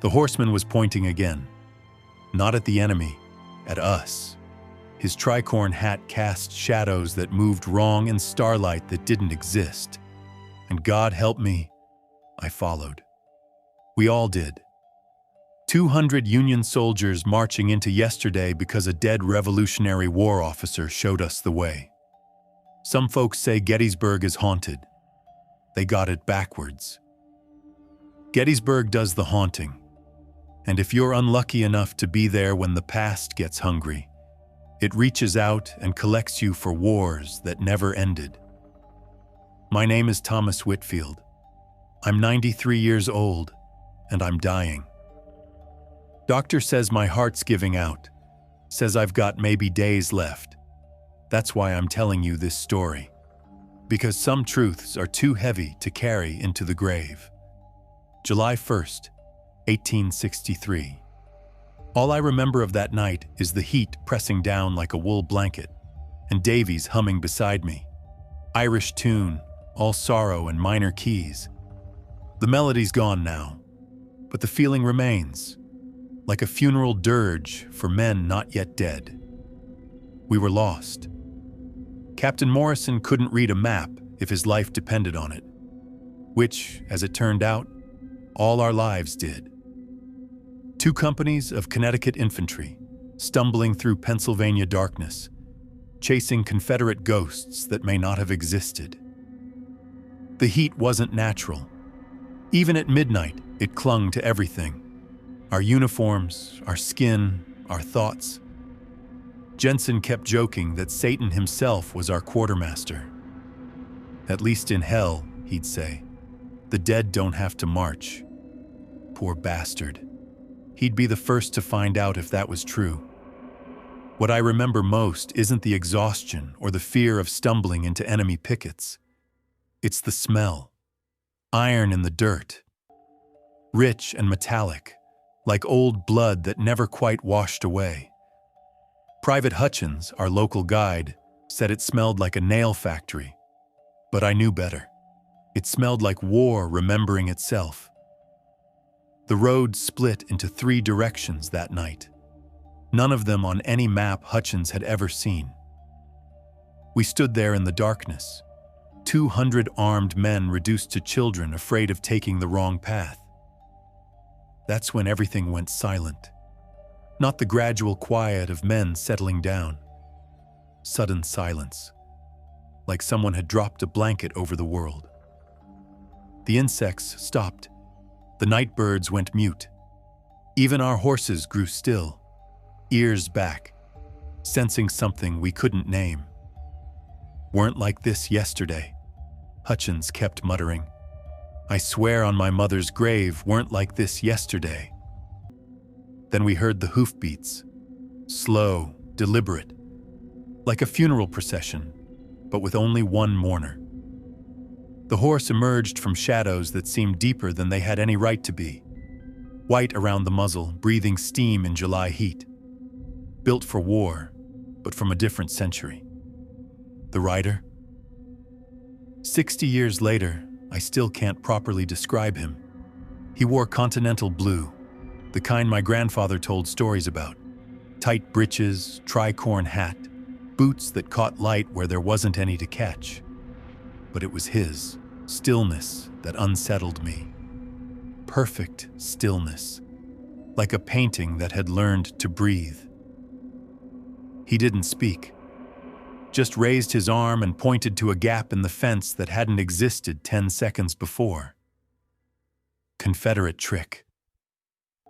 The horseman was pointing again. Not at the enemy, at us. His tricorn hat cast shadows that moved wrong in starlight that didn't exist. And God help me, I followed. We all did. 200 Union soldiers marching into yesterday because a dead Revolutionary War officer showed us the way. Some folks say Gettysburg is haunted. They got it backwards. Gettysburg does the haunting. And if you're unlucky enough to be there when the past gets hungry, it reaches out and collects you for wars that never ended. My name is Thomas Whitfield. I'm 93 years old, and I'm dying. Doctor says my heart's giving out, says I've got maybe days left. That's why I'm telling you this story, because some truths are too heavy to carry into the grave. July 1st, 1863. All I remember of that night is the heat pressing down like a wool blanket, and Davies humming beside me. Irish tune, all sorrow and minor keys. The melody's gone now, but the feeling remains, like a funeral dirge for men not yet dead. We were lost. Captain Morrison couldn't read a map if his life depended on it, which, as it turned out, all our lives did. 2 companies of Connecticut infantry, stumbling through Pennsylvania darkness, chasing Confederate ghosts that may not have existed. The heat wasn't natural. Even at midnight, it clung to everything. Our uniforms, our skin, our thoughts. Jensen kept joking that Satan himself was our quartermaster. At least in hell, he'd say, the dead don't have to march. Poor bastard. He'd be the first to find out if that was true. What I remember most isn't the exhaustion or the fear of stumbling into enemy pickets. It's the smell. Iron in the dirt. Rich and metallic, like old blood that never quite washed away. Private Hutchins, our local guide, said it smelled like a nail factory. But I knew better. It smelled like war remembering itself. The road split into 3 directions that night, none of them on any map Hutchins had ever seen. We stood there in the darkness, 200 armed men reduced to children afraid of taking the wrong path. That's when everything went silent. Not the gradual quiet of men settling down. Sudden silence, like someone had dropped a blanket over the world. The insects stopped. The night birds went mute. Even our horses grew still, ears back, sensing something we couldn't name. Weren't like this yesterday, Hutchins kept muttering. I swear on my mother's grave, weren't like this yesterday. Then we heard the hoofbeats, slow, deliberate, like a funeral procession, but with only one mourner. The horse emerged from shadows that seemed deeper than they had any right to be. White around the muzzle, breathing steam in July heat. Built for war, but from a different century. The rider? 60 years later, I still can't properly describe him. He wore Continental blue, the kind my grandfather told stories about. Tight breeches, tricorn hat, boots that caught light where there wasn't any to catch. But it was his stillness that unsettled me. Perfect stillness, like a painting that had learned to breathe. He didn't speak, just raised his arm and pointed to a gap in the fence that hadn't existed 10 seconds before. Confederate trick,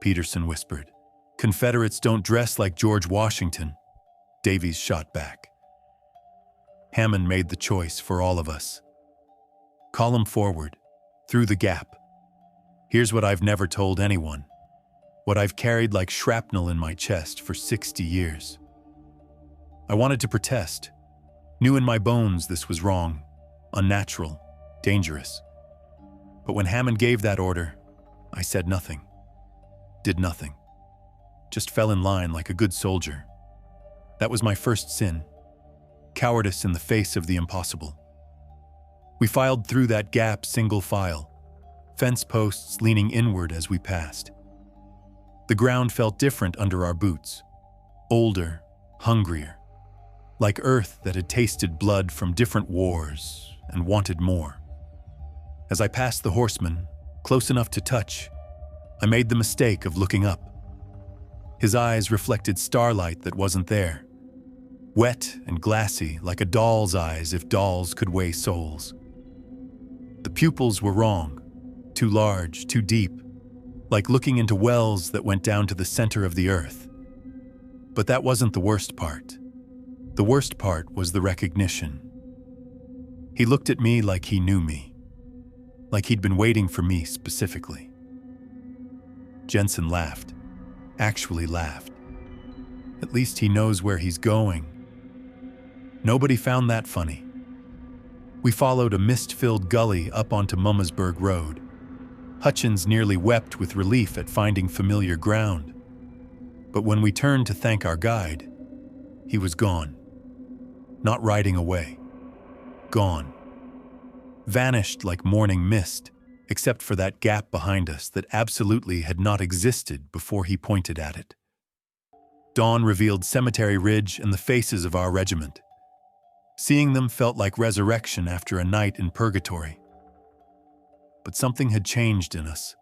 Peterson whispered. Confederates don't dress like George Washington, Davies shot back. Hammond made the choice for all of us. Column forward, through the gap. Here's what I've never told anyone, what I've carried like shrapnel in my chest for 60 years. I wanted to protest, knew in my bones this was wrong, unnatural, dangerous. But when Hammond gave that order, I said nothing, did nothing, just fell in line like a good soldier. That was my first sin, cowardice in the face of the impossible. We filed through that gap single file, fence posts leaning inward as we passed. The ground felt different under our boots, older, hungrier, like earth that had tasted blood from different wars and wanted more. As I passed the horseman, close enough to touch, I made the mistake of looking up. His eyes reflected starlight that wasn't there, wet and glassy like a doll's eyes if dolls could weigh souls. The pupils were wrong, too large, too deep, like looking into wells that went down to the center of the earth. But that wasn't the worst part. The worst part was the recognition. He looked at me like he knew me, like he'd been waiting for me specifically. Jensen laughed, actually laughed. At least he knows where he's going. Nobody found that funny. We followed a mist-filled gully up onto Mummersburg Road. Hutchins nearly wept with relief at finding familiar ground. But when we turned to thank our guide, he was gone. Not riding away. Gone. Vanished like morning mist, except for that gap behind us that absolutely had not existed before he pointed at it. Dawn revealed Cemetery Ridge and the faces of our regiment. Seeing them felt like resurrection after a night in purgatory. But something had changed in us.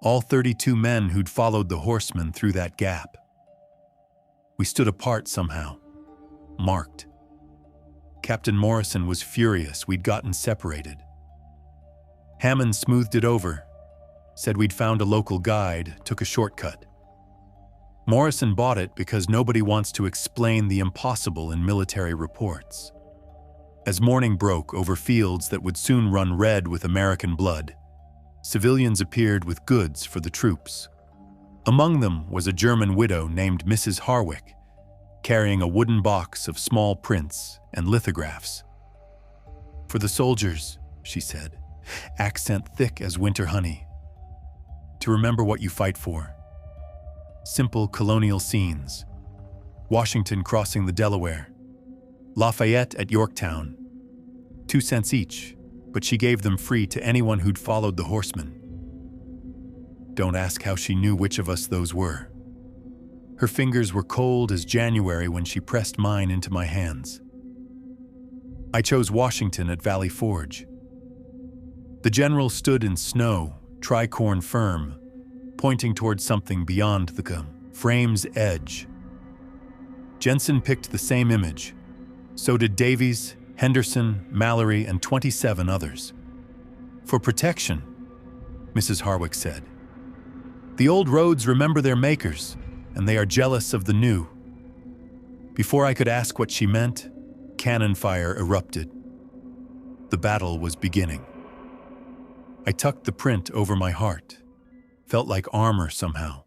All 32 men who'd followed the horseman through that gap. We stood apart somehow, marked. Captain Morrison was furious we'd gotten separated. Hammond smoothed it over, said we'd found a local guide, took a shortcut. Morrison bought it because nobody wants to explain the impossible in military reports. As morning broke over fields that would soon run red with American blood, civilians appeared with goods for the troops. Among them was a German widow named Mrs. Harwick, carrying a wooden box of small prints and lithographs. "For the soldiers," she said, accent thick as winter honey, "to remember what you fight for." Simple colonial scenes. Washington crossing the Delaware. Lafayette at Yorktown. 2 cents each, but she gave them free to anyone who'd followed the horseman. Don't ask how she knew which of us those were. Her fingers were cold as January when she pressed mine into my hands. I chose Washington at Valley Forge. The general stood in snow, tricorn firm, pointing towards something beyond the frame's edge. Jensen picked the same image. So did Davies, Henderson, Mallory, and 27 others. "For protection," Mrs. Harwick said. "The old roads remember their makers, and they are jealous of the new." Before I could ask what she meant, cannon fire erupted. The battle was beginning. I tucked the print over my heart. Felt like armor somehow.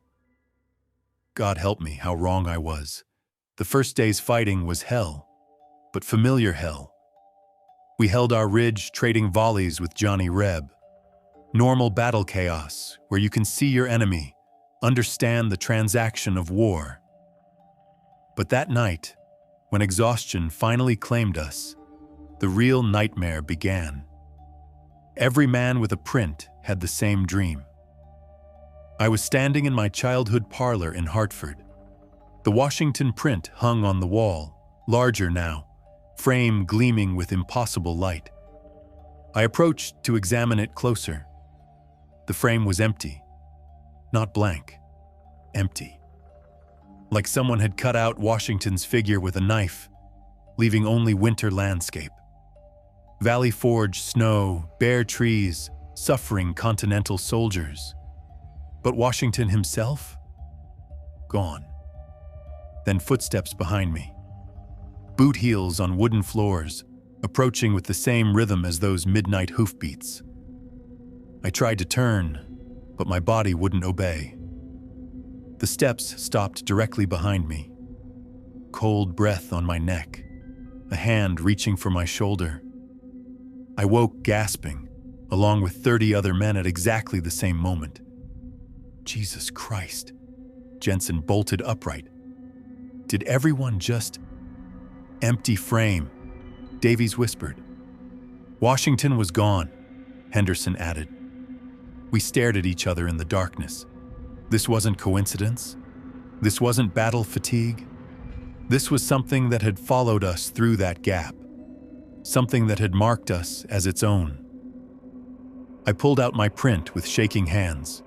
God help me, how wrong I was. The first day's fighting was hell, but familiar hell. We held our ridge trading volleys with Johnny Reb. Normal battle chaos, where you can see your enemy, understand the transaction of war. But that night, when exhaustion finally claimed us, the real nightmare began. Every man with a print had the same dream. I was standing in my childhood parlor in Hartford. The Washington print hung on the wall, larger now, frame gleaming with impossible light. I approached to examine it closer. The frame was empty. Not blank. Empty. Like someone had cut out Washington's figure with a knife, leaving only winter landscape. Valley Forge snow, bare trees, suffering Continental soldiers. But Washington himself? Gone. Then footsteps behind me. Boot heels on wooden floors, approaching with the same rhythm as those midnight hoofbeats. I tried to turn, but my body wouldn't obey. The steps stopped directly behind me. Cold breath on my neck, a hand reaching for my shoulder. I woke gasping, along with 30 other men at exactly the same moment. Jesus Christ. Jensen bolted upright. Did everyone just... Empty frame, Davies whispered. Washington was gone, Henderson added. We stared at each other in the darkness. This wasn't coincidence. This wasn't battle fatigue. This was something that had followed us through that gap, something that had marked us as its own. I pulled out my print with shaking hands.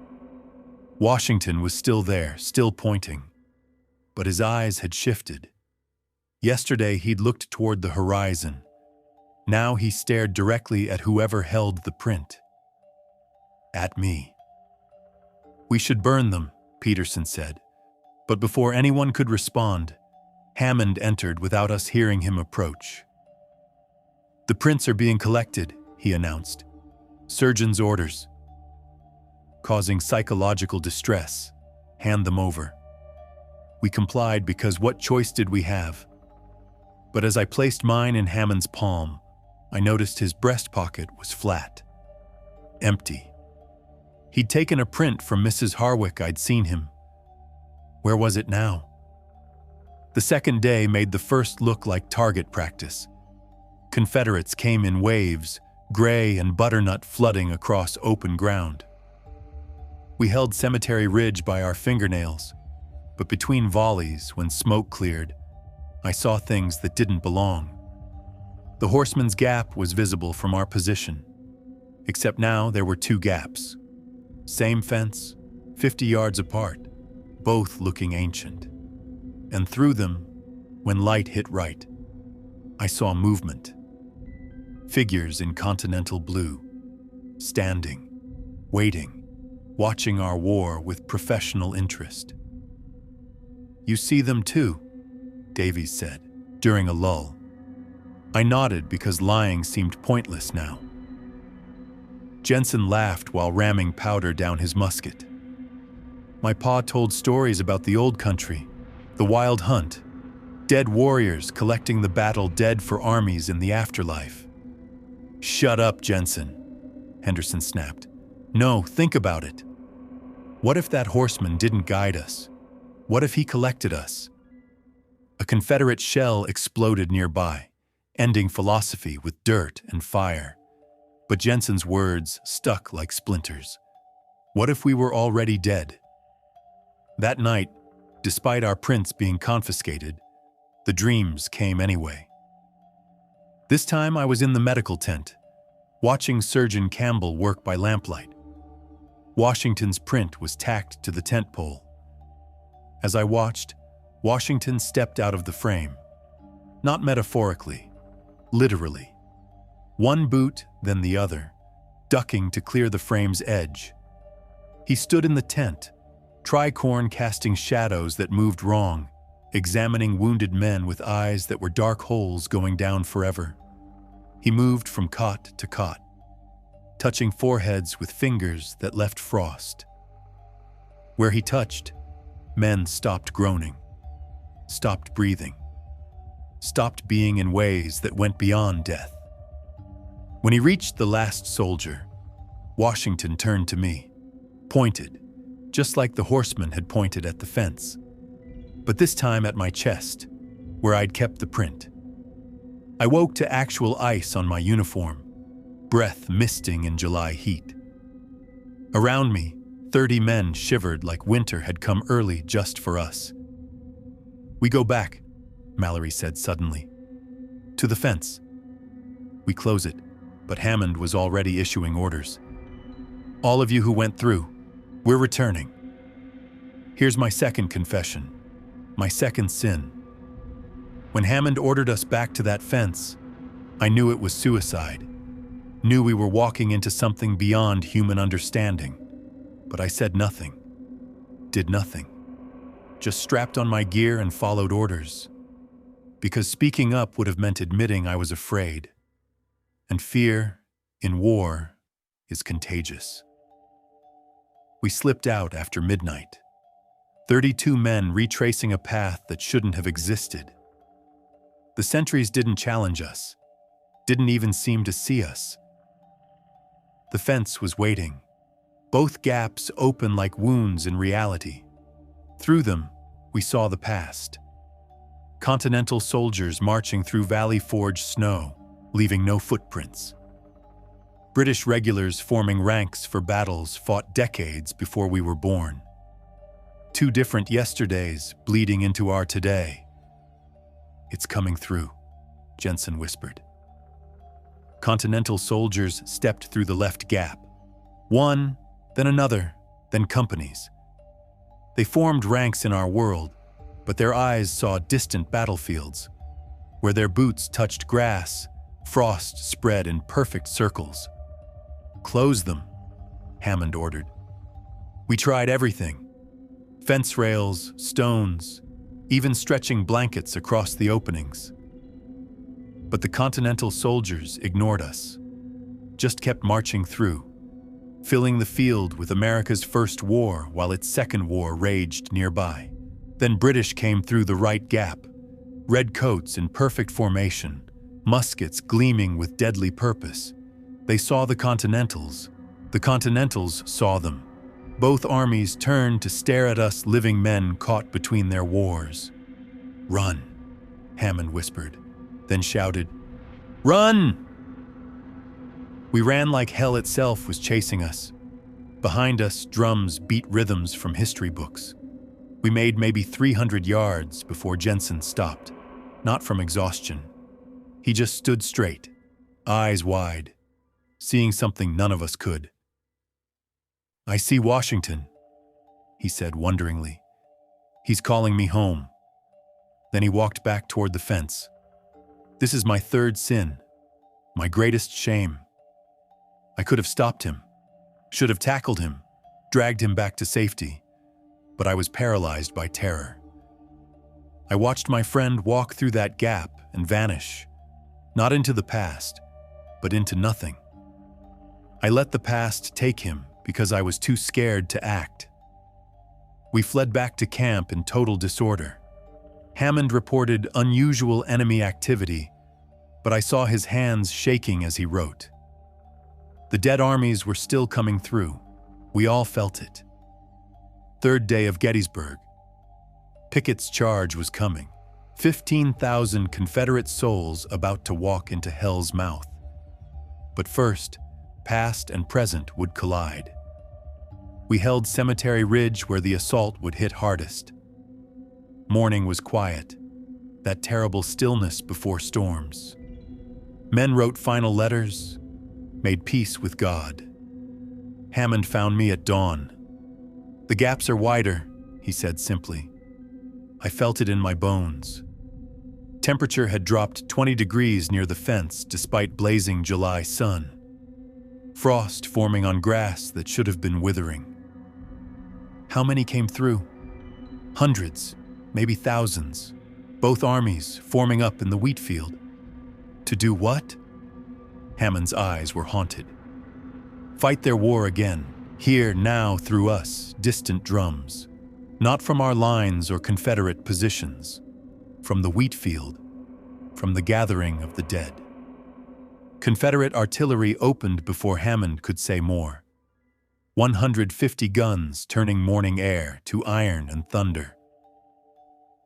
Washington was still there, still pointing, but his eyes had shifted. Yesterday he'd looked toward the horizon. Now he stared directly at whoever held the print. At me. "We should burn them," Peterson said. But before anyone could respond, Hammond entered without us hearing him approach. "The prints are being collected," he announced. "Surgeon's orders." Causing psychological distress, "Hand them over." We complied because what choice did we have? But as I placed mine in Hammond's palm, I noticed his breast pocket was flat. Empty. He'd taken a print from Mrs. Harwick. I'd seen him. Where was it now? The second day made the first look like target practice. Confederates came in waves, gray and butternut flooding across open ground. We held Cemetery Ridge by our fingernails, but between volleys, when smoke cleared, I saw things that didn't belong. The Horseman's Gap was visible from our position, except now there were two gaps. Same fence, 50 yards apart, both looking ancient. And through them, when light hit right, I saw movement. Figures in continental blue, standing, waiting, watching our war with professional interest. "You see them too," Davies said, during a lull. I nodded because lying seemed pointless now. Jensen laughed while ramming powder down his musket. "My pa told stories about the old country, the wild hunt, dead warriors collecting the battle dead for armies in the afterlife." "Shut up, Jensen," Henderson snapped. "No, think about it. What if that horseman didn't guide us? What if he collected us?" A Confederate shell exploded nearby, ending philosophy with dirt and fire. But Jensen's words stuck like splinters. What if we were already dead? That night, despite our prints being confiscated, the dreams came anyway. This time I was in the medical tent, watching Surgeon Campbell work by lamplight. Washington's print was tacked to the tent pole. As I watched, Washington stepped out of the frame. Not metaphorically, literally. One boot, then the other, ducking to clear the frame's edge. He stood in the tent, tricorn casting shadows that moved wrong, examining wounded men with eyes that were dark holes going down forever. He moved from cot to cot, touching foreheads with fingers that left frost. Where he touched, men stopped groaning, stopped breathing, stopped being in ways that went beyond death. When he reached the last soldier, Washington turned to me, pointed, just like the horseman had pointed at the fence, but this time at my chest, where I'd kept the print. I woke to actual ice on my uniform, breath misting in July heat. Around me, 30 men shivered like winter had come early just for us. "We go back," Mallory said suddenly. "To the fence. We close it," but Hammond was already issuing orders. "All of you who went through, we're returning. Here's my second confession, my second sin. When Hammond ordered us back to that fence, I knew it was suicide, knew we were walking into something beyond human understanding, but I said nothing, did nothing, just strapped on my gear and followed orders, because speaking up would have meant admitting I was afraid, and fear, in war, is contagious. We slipped out after midnight, 32 men retracing a path that shouldn't have existed. The sentries didn't challenge us, didn't even seem to see us. The fence was waiting, both gaps open like wounds in reality. Through them, we saw the past. Continental soldiers marching through valley-forged snow, leaving no footprints. British regulars forming ranks for battles fought decades before we were born. Two different yesterdays bleeding into our today. It's coming through, Jensen whispered. Continental soldiers stepped through the left gap. One, then another, then companies. They formed ranks in our world, but their eyes saw distant battlefields. Where their boots touched grass, frost spread in perfect circles. Close them, Hammond ordered. We tried everything. Fence rails, stones, even stretching blankets across the openings. But the Continental soldiers ignored us, just kept marching through, filling the field with America's first war while its second war raged nearby. Then British came through the right gap, red coats in perfect formation, muskets gleaming with deadly purpose. They saw the Continentals saw them. Both armies turned to stare at us living men caught between their wars. Run, Hammond whispered, then shouted, Run! We ran like hell itself was chasing us. Behind us, drums beat rhythms from history books. We made maybe 300 yards before Jensen stopped, not from exhaustion. He just stood straight, eyes wide, seeing something none of us could. I see Washington, he said wonderingly. He's calling me home. Then he walked back toward the fence. This is my third sin, my greatest shame. I could have stopped him, should have tackled him, dragged him back to safety, but I was paralyzed by terror. I watched my friend walk through that gap and vanish, not into the past, but into nothing. I let the past take him because I was too scared to act. We fled back to camp in total disorder. Hammond reported unusual enemy activity, but I saw his hands shaking as he wrote. The dead armies were still coming through. We all felt it. Third day of Gettysburg. Pickett's charge was coming. 15,000 Confederate souls about to walk into hell's mouth. But first, past and present would collide. We held Cemetery Ridge where the assault would hit hardest. Morning was quiet, that terrible stillness before storms. Men wrote final letters, made peace with God. Hammond found me at dawn. The gaps are wider, he said simply. I felt it in my bones. Temperature had dropped 20 degrees near the fence despite blazing July sun. Frost forming on grass that should have been withering. How many came through? Hundreds, maybe thousands. Both armies forming up in the wheat field. To do what? Hammond's eyes were haunted. Fight their war again, here now through us, distant drums. Not from our lines or Confederate positions. From the wheat field, from the gathering of the dead. Confederate artillery opened before Hammond could say more. 150 guns turning morning air to iron and thunder.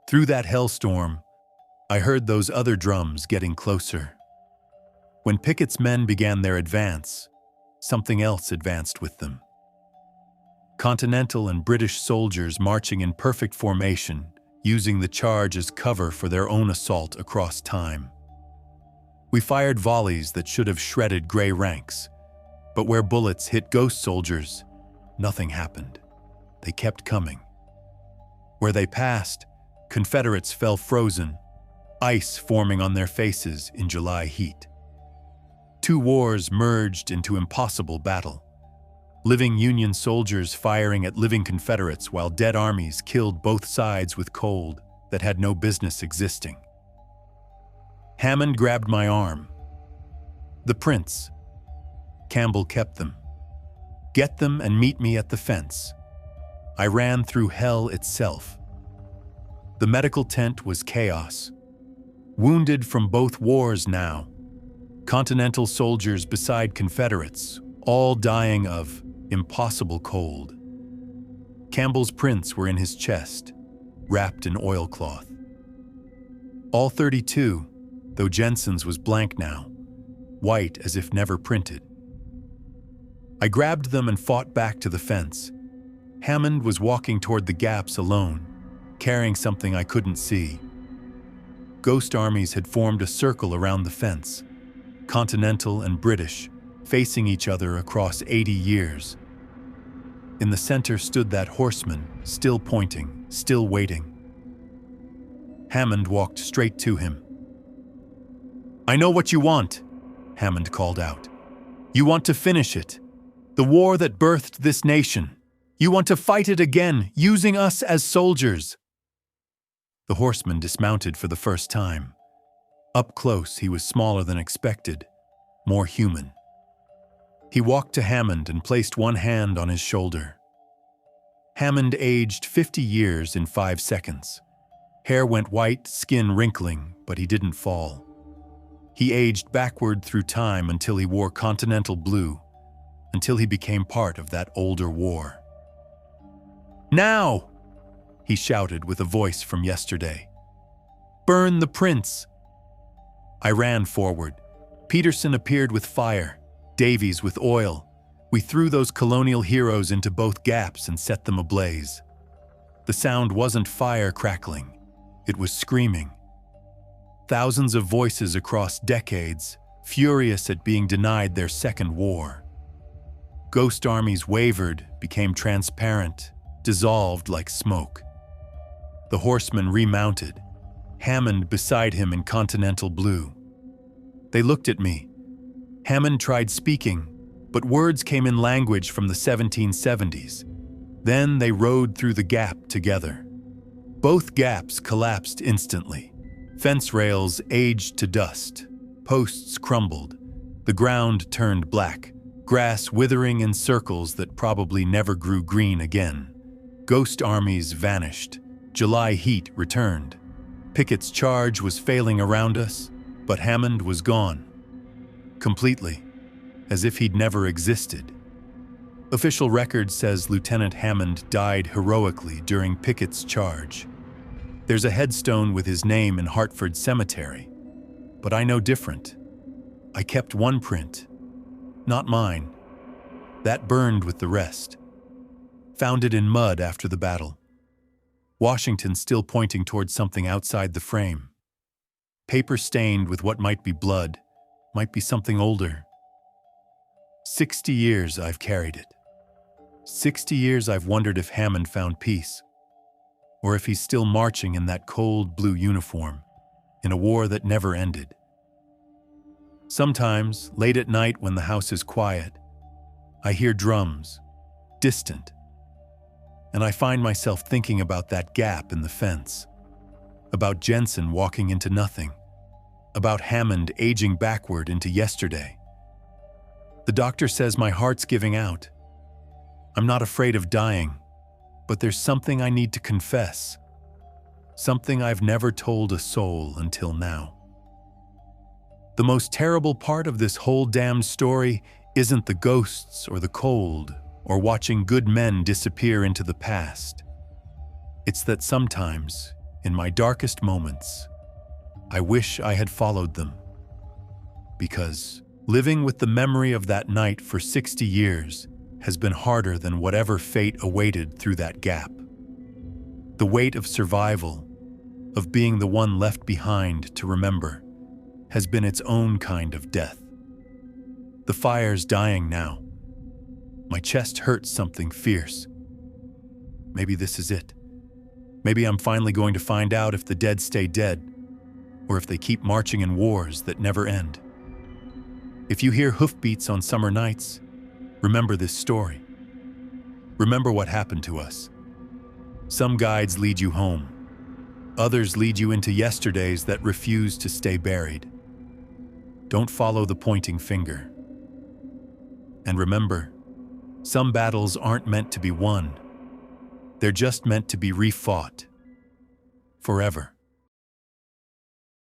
Through that hellstorm, I heard those other drums getting closer. When Pickett's men began their advance, something else advanced with them. Continental and British soldiers marching in perfect formation, using the charge as cover for their own assault across time. We fired volleys that should have shredded gray ranks, but where bullets hit ghost soldiers, nothing happened. They kept coming. Where they passed, Confederates fell frozen, ice forming on their faces in July heat. Two wars merged into impossible battle. Living Union soldiers firing at living Confederates while dead armies killed both sides with cold that had no business existing. Hammond grabbed my arm. The prints. Campbell kept them. Get them and meet me at the fence. I ran through hell itself. The medical tent was chaos. Wounded from both wars now. Continental soldiers beside Confederates, all dying of impossible cold. Campbell's prints were in his chest, wrapped in oilcloth. All 32, though Jensen's was blank now, white as if never printed. I grabbed them and fought back to the fence. Hammond was walking toward the gaps alone, carrying something I couldn't see. Ghost armies had formed a circle around the fence, Continental and British, facing each other across 80 years. In the center stood that horseman, still pointing, still waiting. Hammond walked straight to him. "I know what you want," Hammond called out. "You want to finish it. The war that birthed this nation. You want to fight it again, using us as soldiers." The horseman dismounted for the first time. Up close, he was smaller than expected, more human. He walked to Hammond and placed one hand on his shoulder. Hammond aged 50 years in 5 seconds. Hair went white, skin wrinkling, but he didn't fall. He aged backward through time until he wore Continental blue, until he became part of that older war. "Now!" he shouted with a voice from yesterday. "Burn the prince!" I ran forward. Peterson appeared with fire, Davies with oil. We threw those colonial heroes into both gaps and set them ablaze. The sound wasn't fire crackling, it was screaming. Thousands of voices across decades, furious at being denied their second war. Ghost armies wavered, became transparent, dissolved like smoke. The horseman remounted, Hammond beside him in Continental blue. They looked at me. Hammond tried speaking, but words came in language from the 1770s. Then they rode through the gap together. Both gaps collapsed instantly. Fence rails aged to dust. Posts crumbled. The ground turned black, grass withering in circles that probably never grew green again. Ghost armies vanished. July heat returned. Pickett's charge was failing around us, but Hammond was gone. Completely, as if he'd never existed. Official record says Lieutenant Hammond died heroically during Pickett's charge. There's a headstone with his name in Hartford Cemetery, but I know different. I kept one print, not mine. That burned with the rest. Found it in mud after the battle. Washington still pointing towards something outside the frame. Paper stained with what might be blood, might be something older. 60 years I've carried it. 60 years I've wondered if Hammond found peace, or if he's still marching in that cold blue uniform, in a war that never ended. Sometimes, late at night when the house is quiet, I hear drums, distant, and I find myself thinking about that gap in the fence, about Jensen walking into nothing, about Hammond aging backward into yesterday. The doctor says my heart's giving out. I'm not afraid of dying, but there's something I need to confess, something I've never told a soul until now. The most terrible part of this whole damned story isn't the ghosts or the cold or watching good men disappear into the past. It's that sometimes, in my darkest moments, I wish I had followed them. Because living with the memory of that night for 60 years has been harder than whatever fate awaited through that gap. The weight of survival, of being the one left behind to remember, has been its own kind of death. The fire's dying now. My chest hurts something fierce. Maybe this is it. Maybe I'm finally going to find out if the dead stay dead, or if they keep marching in wars that never end. If you hear hoofbeats on summer nights, remember this story. Remember what happened to us. Some guides lead you home. Others lead you into yesterdays that refuse to stay buried. Don't follow the pointing finger. And remember, some battles aren't meant to be won. They're just meant to be refought. Forever.